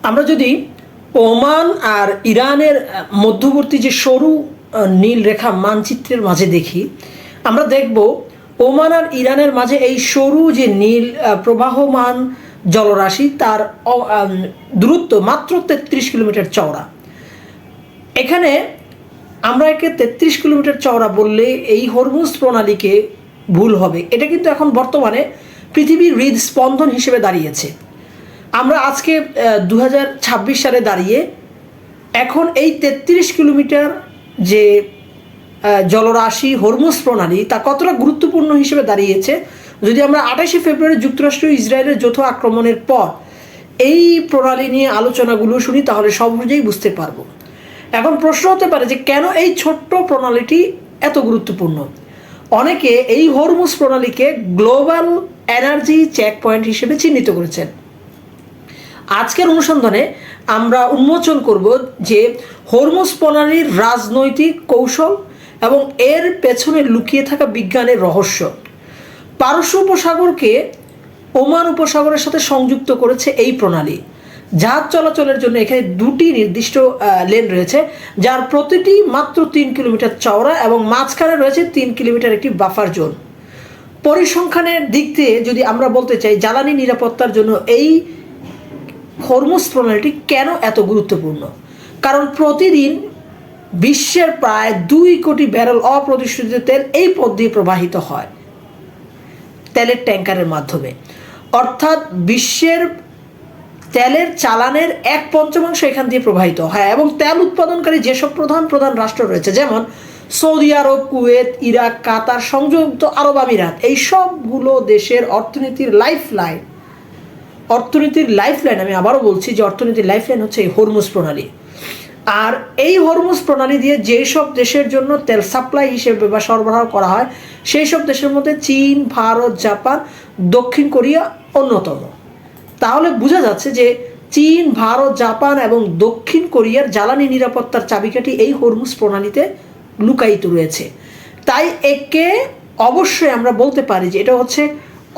আমরা যদি ওমান আর ইরানের মধ্যবর্তী যে সরু নীল রেখা মানচিত্রের মাঝে দেখি, আমরা দেখব ওমান আর ইরানের মাঝে এই সরু যে নীল প্রবাহমান জলরাশি তার দূরত্ব মাত্র ৩৩ কিলোমিটার চওড়া। এখানে আমরা একে ৩৩ কিলোমিটার চওড়া বললে এই হরমুজ প্রণালীকে ভুল হবে। এটা কিন্তু এখন বর্তমানে পৃথিবীর হৃদস্পন্দন হিসেবে দাঁড়িয়েছে। আমরা আজকে 2026 সালে দাঁড়িয়ে এখন এই 33 কিলোমিটার যে জলরাশি হরমুজ প্রণালী তা কতটা গুরুত্বপূর্ণ হিসেবে দাঁড়িয়েছে যদি আমরা 28শে ফেব্রুয়ারি যুক্তরাষ্ট্র ইসরায়েলের যৌথ আক্রমণের পর এই প্রণালী নিয়ে আলোচনাগুলো শুনি, তাহলে সহজেই বুঝতে পারবো। এখন প্রশ্ন হতে পারে যে কেন এই ছোট্ট প্রণালীটি এত গুরুত্বপূর্ণ। অনেকে এই হরমুজ প্রণালীকে গ্লোবাল এনার্জি চেক পয়েন্ট হিসেবে চিহ্নিত করেছেন। আজকের অনুসন্ধানে আমরা উন্মোচন করব যে হরমুজ প্রণালীর রাজনৈতিক কৌশল এবং এর পেছনে লুকিয়ে থাকা বিজ্ঞানের রহস্য। পারস্য উপসাগরকে ওমান উপসাগরের সাথে সংযুক্ত করেছে এই প্রণালী। জাহাজ চলাচলের জন্য এখানে দুটি নির্দিষ্ট লেন রয়েছে, যার প্রতিটি মাত্র 3 কিলোমিটার চওড়া এবং মাঝখানে রয়েছে 3 কিলোমিটার একটি বাফার জোন। পরিসংখ্যানের দিক দিয়ে যদি আমরা বলতে চাই জ্বালানি নিরাপত্তার জন্য এই হরমুজ প্রণালীটি কেন এত গুরুত্বপূর্ণ, কারণ প্রতিদিন বিশ্বের প্রায় 2 কোটি ব্যারেল অপ্রতিষ্ঠিত তেল এই পথ দিয়ে প্রবাহিত হয় তেলের ট্যাঙ্কারের মাধ্যমে। অর্থাৎ বিশ্বের তেলের চালানের 1/5 এখান দিয়ে প্রবাহিত হয় এবং তেল উৎপাদনকারী যেসব প্রধান প্রধান রাষ্ট্র রয়েছে যেমন সৌদি আরব, কুয়েত, ইরাক, কাতার, সংযুক্ত আরব আমিরাত, এই সবগুলো দেশের অর্থনীতির লাইফলাইন। আমি আবারও বলছি যে অর্থনীতির লাইফলাইন হচ্ছে এই হরমুজ প্রণালী। আর এই হরমুজ প্রণালী দিয়ে যেসব দেশের জন্য তেল সাপ্লাই হিসেবে বা সরবরাহ করা হয় সেই সব দেশের মধ্যে চীন, ভারত, জাপান, দক্ষিণ কোরিয়া অন্যতম। তাহলে বোঝা যাচ্ছে যে চীন, ভারত, জাপান এবং দক্ষিণ কোরিয়ার জ্বালানি নিরাপত্তার চাবিকাঠি এই হরমুজ প্রণালীতে লুকায়িত রয়েছে। তাই একে অবশ্যই আমরা বলতে পারি যে এটা হচ্ছে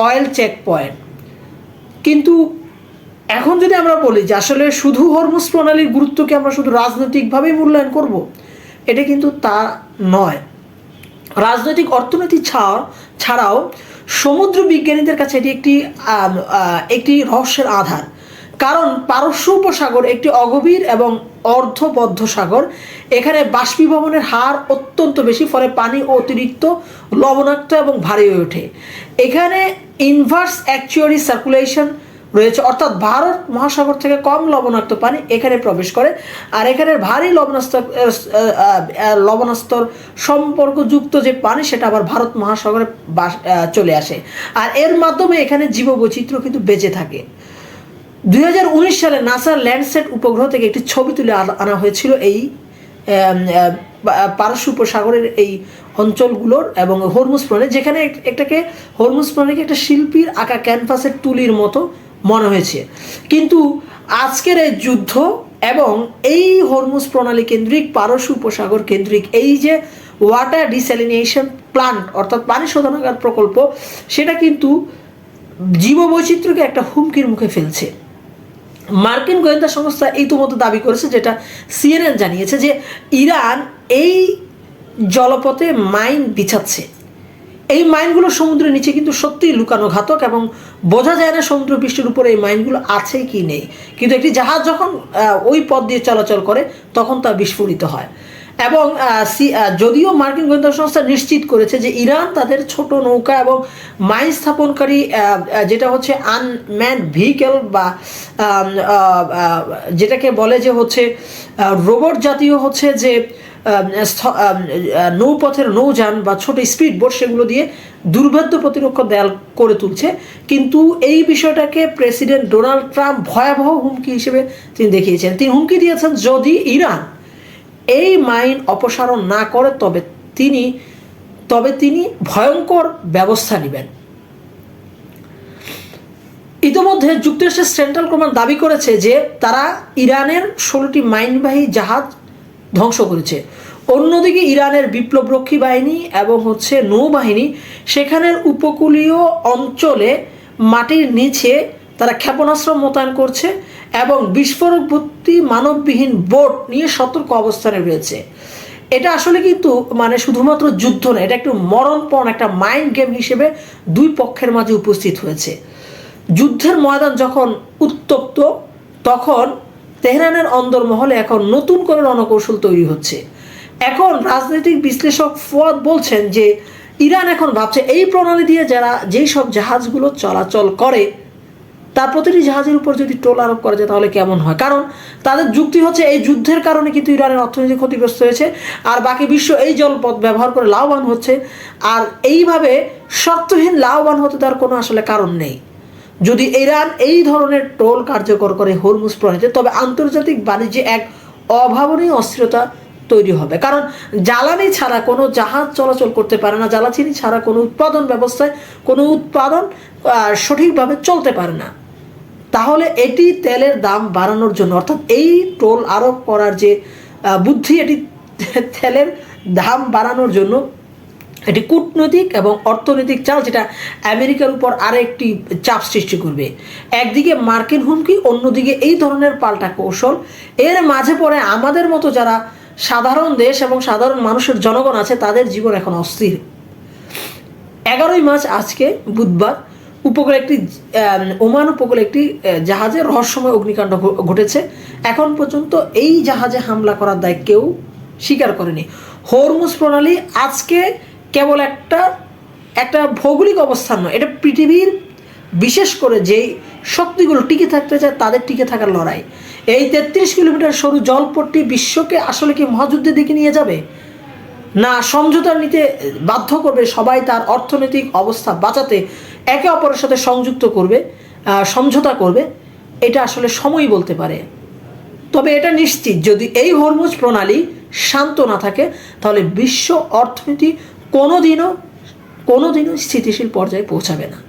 অয়েল চেক পয়েন্ট। কিন্তু এখন যদি আমরা বলি যে আসলে শুধু হরমুজ প্রণালীর গুরুত্বকে আমরা শুধু রাজনৈতিকভাবেই মূল্যায়ন করব, এটা কিন্তু তা নয়। রাজনৈতিক অর্থনীতি ছাড়াও সমুদ্র বিজ্ঞানীদের কাছে এটি একটি রহস্যের আধার। কারণ পারস্য উপসাগর একটি অগভীর এবং অর্ধবদ্ধ সাগর। এখানে বাষ্পীভবনের হার অত্যন্ত বেশি, ফলে পানি অতিরিক্ত লবণাক্ত এবং ভারী হয়ে ওঠে। এখানে ইনভার্স অ্যাকচুয়ারি সার্কুলেশন রয়েছে, অর্থাৎ ভারত মহাসাগর থেকে কম লবণাক্ত পানি এখানে প্রবেশ করে আর এখানের ভারী লবণাস্তর সম্পর্কযুক্ত যে পানি সেটা আবার ভারত মহাসাগরে চলে আসে আর এর মাধ্যমে এখানে জীববৈচিত্র্য কিন্তু বেঁচে থাকে। 2019 সালে নাসার ল্যান্ডসেট উপগ্রহ থেকে একটি ছবি তুলে আনা হয়েছিল এই পারস্য উপসাগরের এই অঞ্চলগুলোর এবং হরমুজ প্রণালী, যেখানে এটাকে হরমুজ প্রণালীকে একটা শিল্পীর আঁকা ক্যানভাসের তুলির মতো মনে হয়েছে। কিন্তু আজকের এই যুদ্ধ এবং এই হরমুজ প্রণালী কেন্দ্রিক পারস্য উপসাগর কেন্দ্রিক এই যে ওয়াটার ডিস্যালিনেশন প্লান্ট অর্থাৎ পানি শোধনাগার প্রকল্প, সেটা কিন্তু জীববৈচিত্র্যকে একটা হুমকির মুখে ফেলছে। মার্কিন গোয়েন্দা সংস্থা ইতিমধ্যে দাবি করেছে, যেটা CNN জানিয়েছে, যে ইরান এই জলপথে মাইন বিছাচ্ছে। এই মাইনগুলো সমুদ্রের নিচে কিন্তু সত্যিই লুকানো ঘাতক এবং বোঝা যায় না সমুদ্র পৃষ্ঠের উপরে এই মাইনগুলো আছে কি নেই, কিন্তু একটি জাহাজ যখন ওই পথ দিয়ে চলাচল করে তখন তা বিস্ফোরিত হয়। এবং যদিও মার্কিন গোয়েন্দা সংস্থা নিশ্চিত করেছে যে ইরান তাদের ছোট নৌকা এবং মাইন স্থাপনকারী যেটা হচ্ছে আনম্যান্ড ভেহিকেল বা যেটাকে বলে যে হচ্ছে রোবট জাতীয় হচ্ছে যে নৌপথের নৌযান বা ছোট স্পিড বোট, সেগুলো দিয়ে দুর্ভেদ্য প্রতিরক্ষা দেয়াল করে তুলছে। কিন্তু এই বিষয়টাকে প্রেসিডেন্ট ডোনাল্ড ট্রাম্প ভয়াবহ হুমকি হিসেবে তিনি দেখিয়েছেন। তিনি হুমকি দিয়েছেন যদি ইরান এই মাইন অপসারণ না করে তবে তিনি ভয়ঙ্কর ব্যবস্থা নেবেন। ইতিমধ্যে যুক্তরাষ্ট্রের সেন্ট্রাল কমান্ড দাবি করেছে যে তারা ইরানের 16টি মাইনবাহী জাহাজ ধ্বংস করেছে। অন্যদিকে ইরানের বিপ্লবরক্ষী বাহিনী এবং হচ্ছে নৌবাহিনী সেখানের উপকূলীয় অঞ্চলে মাটির নিচে তারা ক্ষেপণাস্ত্র মোতায়েন করছে এবং বিস্ফোরক ভর্তি মানববিহীন বোট নিয়ে সতর্ক অবস্থানে রয়েছে। এটা আসলে কিন্তু মানে শুধুমাত্র যুদ্ধ না, এটা একটু মরণপণ, একটা মাইন্ড গেম হিসেবে দুই পক্ষের মাঝে উপস্থিত হয়েছে। যুদ্ধের ময়দান যখন উত্তপ্ত, তখন তেহরানের অন্দরমহলে এখন নতুন করে রণকৌশল তৈরি হচ্ছে। এখন রাজনৈতিক বিশ্লেষক ফুয়াদ বলছেন যে ইরান এখন ভাবছে এই প্রণালী দিয়ে যারা যেই সব জাহাজগুলো চলাচল করে তার প্রতিটি জাহাজের উপর যদি টোল আরোপ করা যায় তাহলে কেমন হয়। কারণ তাদের যুক্তি হচ্ছে এই যুদ্ধের কারণে কিন্তু ইরানের অর্থনীতি ক্ষতিগ্রস্ত হয়েছে, আর বাকি বিশ্ব এই জলপথ ব্যবহার করে লাভবান হচ্ছে, আর এইভাবে শর্তহীন লাভবান হতে তার কোনো আসলে কারণ নেই। যদি ইরান এই ধরনের টোল কার্যকর করে হরমুজ প্রণালীতে, তবে আন্তর্জাতিক বাণিজ্যে এক অভাবনীয় অস্থিরতা তৈরি হবে। কারণ জ্বালানি ছাড়া কোনো জাহাজ চলাচল করতে পারে না, জ্বালানি ছাড়া কোনো উৎপাদন ব্যবস্থায় কোনো উৎপাদন সঠিকভাবে চলতে পারে না। তাহলে এটি তেলের দাম বাড়ানোর জন্য, অর্থাৎ এই টোল আরোপ করার যে বুদ্ধি, এটি তেলের দাম বাড়ানোর জন্য এটি কূটনৈতিক এবং অর্থনৈতিক চাল, যেটা আমেরিকার উপর আরেকটি চাপ সৃষ্টি করবে। একদিকে মার্কিন হুমকি, অন্যদিকে এই ধরনের পাল্টা কৌশল। এর মাঝে পড়ে আমাদের মতো যারা সাধারণ দেশ এবং সাধারণ মানুষের জনগণ আছে, তাদের জীবন এখন অস্থির। 11ই মার্চ আজকে বুধবার উপকূলে একটি ওমান উপকূলে একটি জাহাজে রহস্যময় অগ্নিকাণ্ড ঘটেছে। এখন পর্যন্ত এই জাহাজে হামলা করার দায় কেউ স্বীকার করেনি। হরমুজ প্রণালী আজকে কেবল একটা ভৌগোলিক অবস্থান নয়, এটা পৃথিবীর বিশেষ করে যেই শক্তিগুলো টিকে থাকতে চায় তাদের টিকে থাকার লড়াই। এই 33 কিলোমিটার সরু জলপথটি বিশ্বকে আসলে কি মহাযুদ্ধের দিকে নিয়ে যাবে, না সমঝোতা নিতে বাধ্য করবে, সবাই তার অর্থনৈতিক অবস্থা বাঁচাতে একে অপরের সাথে সমঝোতা করবে, এটা আসলে সময়ই বলতে পারে। তবে এটা নিশ্চিত, যদি এই হরমুজ প্রণালী শান্ত না থাকে তাহলে বিশ্ব অর্থনীতি কোনোদিনও স্থিতিশীল পর্যায়ে পৌঁছাবে না।